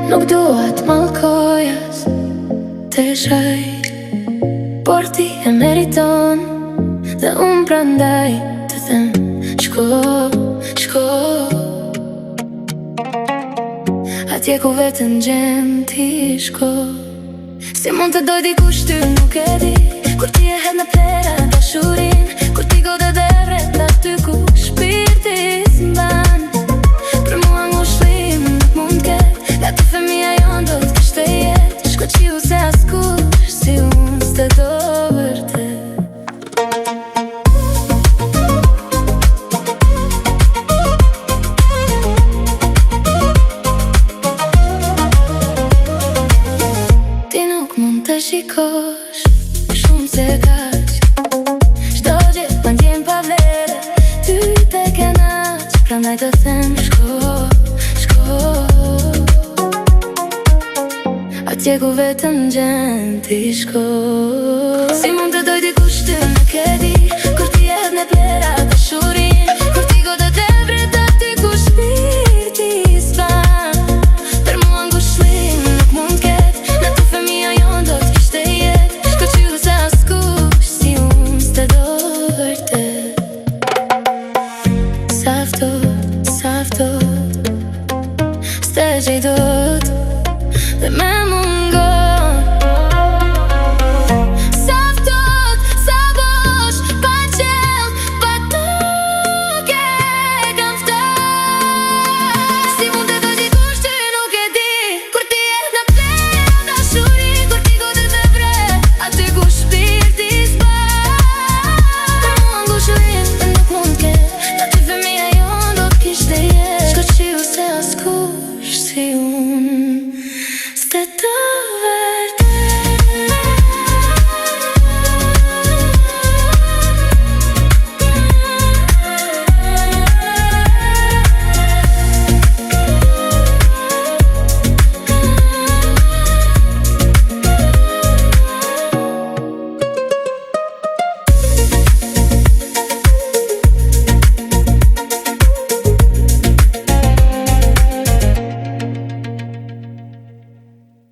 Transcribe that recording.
Nuk dua t'mallkojas të shaj, por ti e meriton, dhe unë prandaj të them shko, shko. Atje ku vetën gjen ti shko. Si mund të doj dikush ty nuk e di, kur ti e hedh në plera dashurin, kur ti gode deret aty ku shpirti s'mban. Për mua ngushëllim nuk mund ket, nga të femia jon do t'kishte jet. Shko qiu se askush si unë s'te do vërtet. Të shikosh shumë se kaq, çdo gjë pa ndjen pa vlerë, ty te ke naq, prandaj të them shko, shko. Atje ku vetëm gjen ti shko. Si mund të doj dikush ty nuk e di, kur ti e hedh në plera dashurin, kur ti gode devret aty ku shpirti s'ban. Per mua ngushëllim nuk mund ket, nga të femia jon do t'kishte jet. Shko qiu se askush si unë s'te do vërtet. Sa ftoht, s'te gjej do